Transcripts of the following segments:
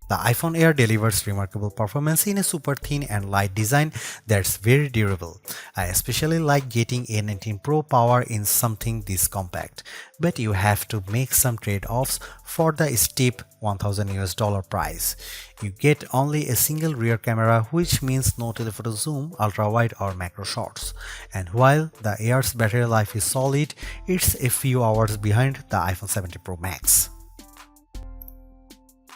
The iPhone Air delivers remarkable performance in a super thin and light design that's very durable. I especially like getting a 19 Pro power in something this compact, but you have to make some trade-offs for the steep $1,000 price. You get only a single rear camera, which means no telephoto zoom, ultra-wide or macro shots. And while the Air's battery life is solid, it's a few hours behind the iPhone 17 Pro Max.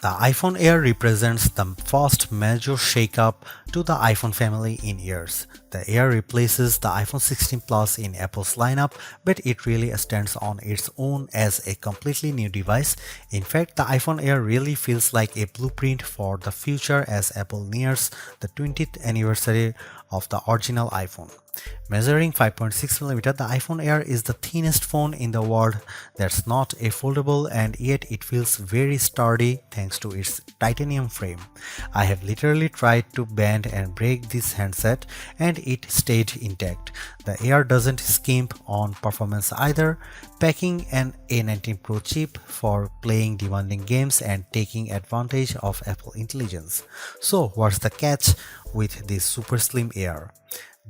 The iPhone Air represents the first major shakeup to the iPhone family in years. The Air replaces the iPhone 16 Plus in Apple's lineup, but it really stands on its own as a completely new device. In fact, the iPhone Air really feels like a blueprint for the future as Apple nears the 20th anniversary of the original iPhone. Measuring 5.6mm, the iPhone Air is the thinnest phone in the world that's not a foldable, and yet it feels very sturdy thanks to its titanium frame. I have literally tried to bend and break this handset and it stayed intact. The Air doesn't skimp on performance either, packing an A19 Pro chip for playing demanding games and taking advantage of Apple intelligence. So what's the catch with this super slim Air?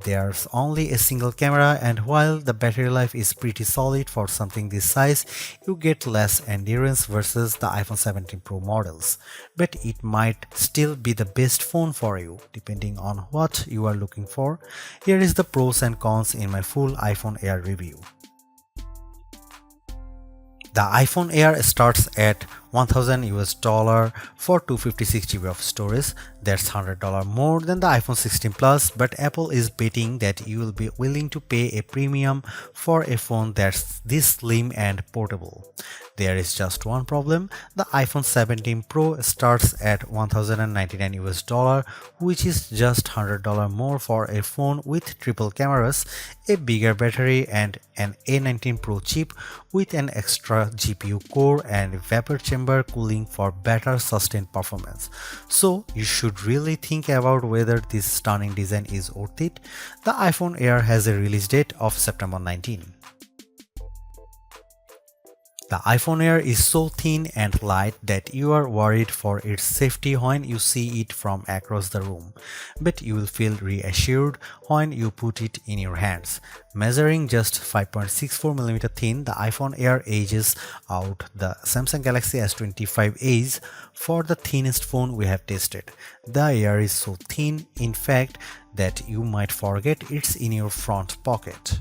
There's only a single camera, and while the battery life is pretty solid for something this size, you get less endurance versus the iPhone 17 Pro models. But it might still be the best phone for you, depending on what you are looking for. Here is the pros and cons in my full iPhone Air review. The iPhone Air starts at $1,000 for 256GB of storage. That's $100 more than the iPhone 16 Plus, but Apple is betting that you will be willing to pay a premium for a phone that's this slim and portable. There is just one problem. The iPhone 17 Pro starts at $1,099, which is just $100 more for a phone with triple cameras, a bigger battery, and an A19 Pro chip with an extra GPU core and vapor chamber cooling for better sustained performance. So you should really think about whether this stunning design is worth it. The iPhone Air has a release date of September 19. The iPhone Air is so thin and light that you are worried for its safety when you see it from across the room, but you will feel reassured when you put it in your hands. Measuring just 5.64mm thin, the iPhone Air edges out the Samsung Galaxy S25 Edge for the thinnest phone we have tested. The Air is so thin, in fact, that you might forget it's in your front pocket.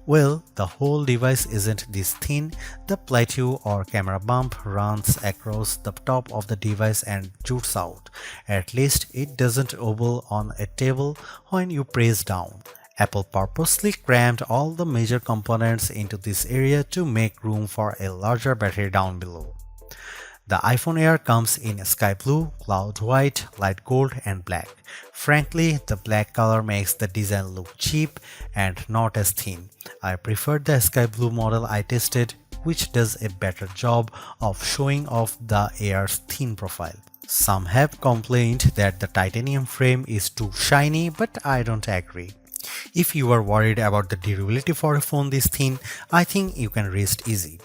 Well, the whole device isn't this thin. The plateau or camera bump runs across the top of the device and jutes out. At least it doesn't wobble on a table when you press down. Apple purposely crammed all the major components into this area to make room for a larger battery down below. The iPhone Air comes in sky blue, cloud white, light gold, and black. Frankly, the black color makes the design look cheap and not as thin. I preferred the sky blue model I tested, which does a better job of showing off the Air's thin profile. Some have complained that the titanium frame is too shiny, but I don't agree. If you are worried about the durability for a phone this thin, I think you can rest easy.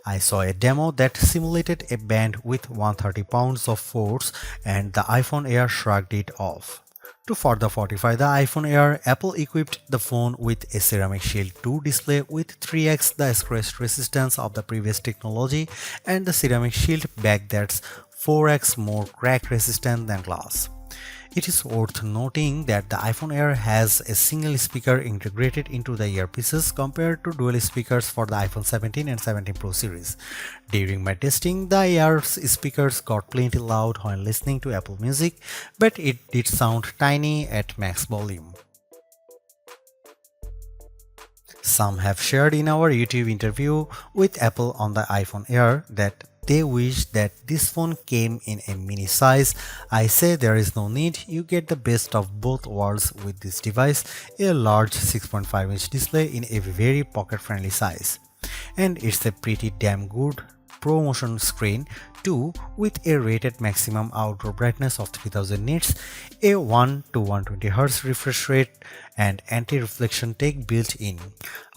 I saw a demo that simulated a band with 130 pounds of force, and the iPhone Air shrugged it off. To further fortify the iPhone Air, Apple equipped the phone with a Ceramic Shield 2 display with 3x the scratch resistance of the previous technology and the Ceramic Shield back that's 4x more crack resistant than glass. It is worth noting that the iPhone Air has a single speaker integrated into the earpieces compared to dual speakers for the iPhone 17 and 17 Pro series. During my testing, the Air's speakers got plenty loud when listening to Apple Music, but it did sound tiny at max volume. Some have shared in our YouTube interview with Apple on the iPhone Air that they wish that this phone came in a mini size. I say there is no need, you get the best of both worlds with this device, a large 6.5-inch display in a very pocket-friendly size. And it's a pretty damn good ProMotion screen. 2. With a rated maximum outdoor brightness of 3000 nits, a 1 to 120 Hz refresh rate, and anti-reflection tech built in.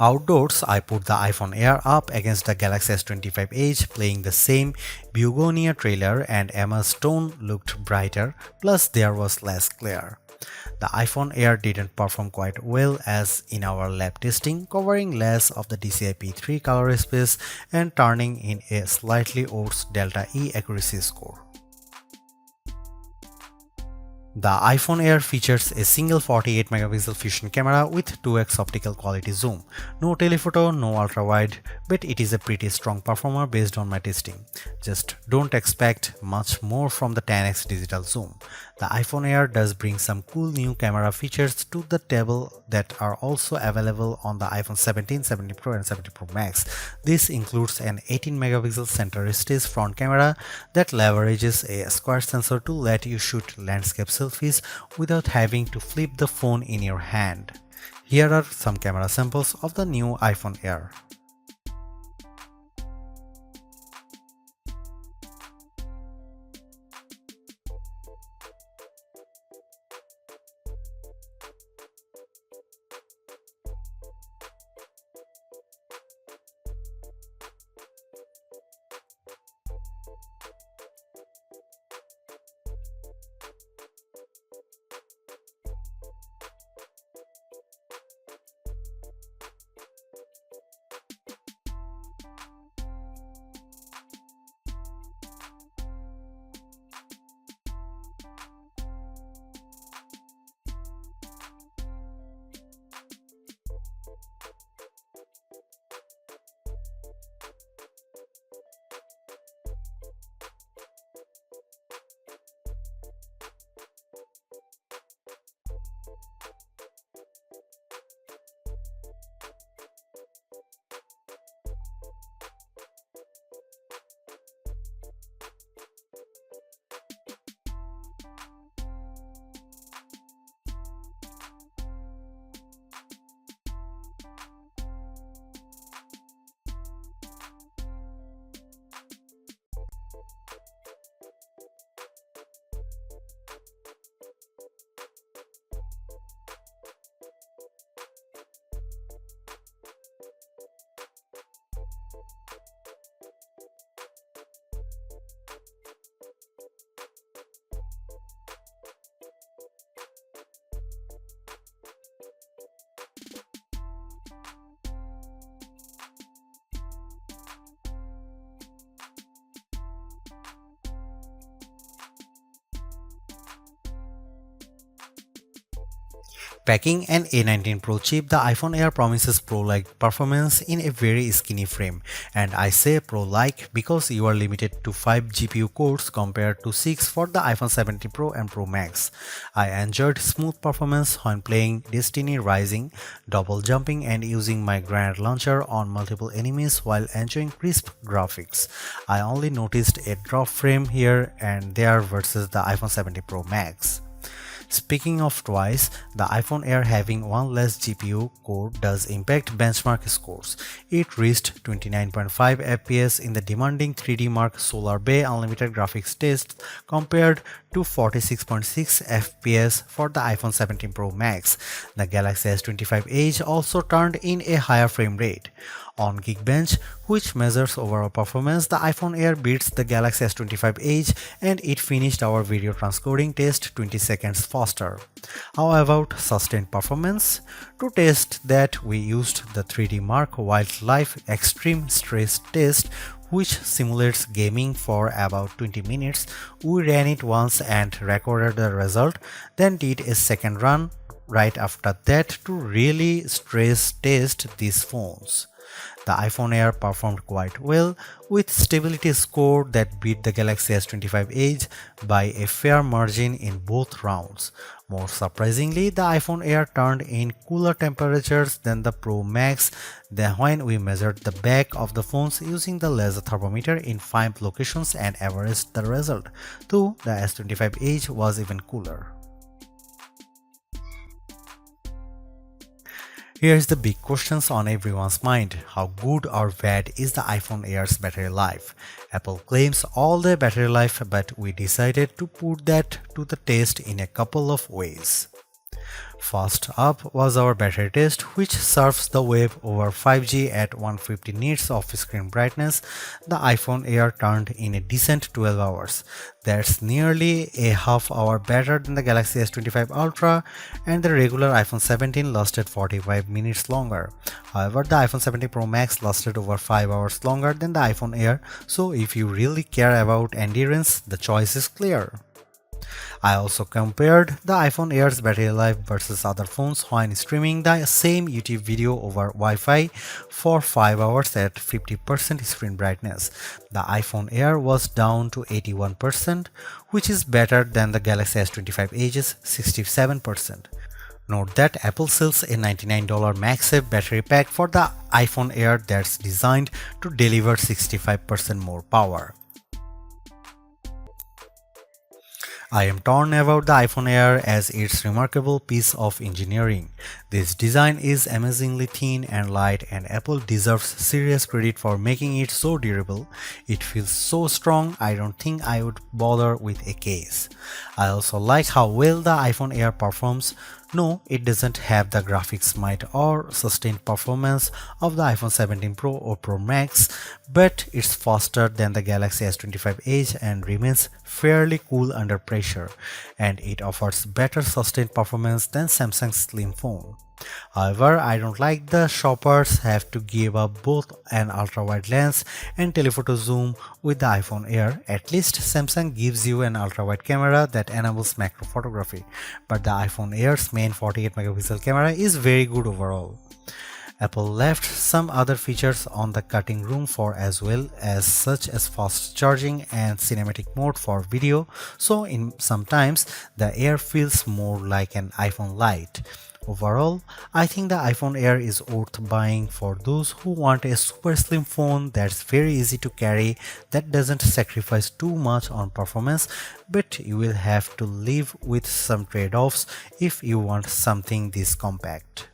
Outdoors, I put the iPhone Air up against the Galaxy S25 Edge, playing the same Begonia trailer, and Emma's tone looked brighter, plus there was less glare. The iPhone Air didn't perform quite well as in our lab testing, covering less of the DCI-P3 color space and turning in a slightly worse Delta E accuracy score. The iPhone Air features a single 48 megapixel fusion camera with 2x optical quality zoom. No telephoto, no ultra-wide, but it is a pretty strong performer based on my testing. Just don't expect much more from the 10x digital zoom. The iPhone Air does bring some cool new camera features to the table that are also available on the iPhone 17, 17 Pro and 17 Pro Max. This includes an 18 megapixel center stage front camera that leverages a square sensor to let you shoot landscape selfies without having to flip the phone in your hand. Here are some camera samples of the new iPhone Air. Packing an A19 Pro chip, the iPhone Air promises Pro-like performance in a very skinny frame, and I say Pro-like because you are limited to 5 GPU cores compared to 6 for the iPhone 17 Pro and Pro Max. I enjoyed smooth performance when playing Destiny Rising, double jumping and using my grenade launcher on multiple enemies while enjoying crisp graphics. I only noticed a drop frame here and there versus the iPhone 17 Pro Max. Speaking of twice, the iPhone Air having one less GPU core does impact benchmark scores. It reached 29.5 FPS in the demanding 3D Mark Solar Bay Unlimited graphics test compared to 46.6 FPS for the iPhone 17 Pro Max. The Galaxy S25 Edge also turned in a higher frame rate. On Geekbench, which measures overall performance, the iPhone Air beats the Galaxy S25 Edge and it finished our video transcoding test 20 seconds faster. How about sustained performance? To test that, we used the 3D Mark Wildlife Extreme Stress Test, which simulates gaming for about 20 minutes. We ran it once and recorded the result, then did a second run right after that to really stress test these phones. The iPhone Air performed quite well, with stability score that beat the Galaxy S25 Edge by a fair margin in both rounds. More surprisingly, the iPhone Air turned in cooler temperatures than the Pro Max when we measured the back of the phones using the laser thermometer in 5 locations and averaged the result, though the S25 Edge was even cooler. Here's the big questions on everyone's mind. How good or bad is the iPhone Air's battery life? Apple claims all the battery life, but we decided to put that to the test in a couple of ways. First up was our battery test, which surfs the web over 5G at 150 nits of screen brightness. The iPhone Air turned in a decent 12 hours. That's nearly a half hour better than the Galaxy S25 Ultra, and the regular iPhone 17 lasted 45 minutes longer. However, the iPhone 17 Pro Max lasted over 5 hours longer than the iPhone Air, so if you really care about endurance, the choice is clear. I also compared the iPhone Air's battery life versus other phones when streaming the same YouTube video over Wi-Fi for 5 hours at 50% screen brightness. The iPhone Air was down to 81%, which is better than the Galaxy S25 Edge's 67%. Note that Apple sells a $99 MagSafe battery pack for the iPhone Air that's designed to deliver 65% more power. I am torn about the iPhone Air as its remarkable piece of engineering. This design is amazingly thin and light, and Apple deserves serious credit for making it so durable. It feels so strong, I don't think I would bother with a case. I also like how well the iPhone Air performs. No, it doesn't have the graphics might or sustained performance of the iPhone 17 Pro or Pro Max, but it's faster than the Galaxy S25 Edge and remains fairly cool under pressure, and it offers better sustained performance than Samsung's slim phone. However, I don't like the shoppers have to give up both an ultra-wide lens and telephoto zoom with the iPhone Air. At least Samsung gives you an ultra-wide camera that enables macro photography, but the iPhone Air's main 48 megapixel camera is very good overall. Apple left some other features on the cutting room floor as well, as such as fast charging and cinematic mode for video, so in sometimes the Air feels more like an iPhone Lite. Overall, I think the iPhone Air is worth buying for those who want a super slim phone that's very easy to carry, that doesn't sacrifice too much on performance, but you will have to live with some trade-offs if you want something this compact.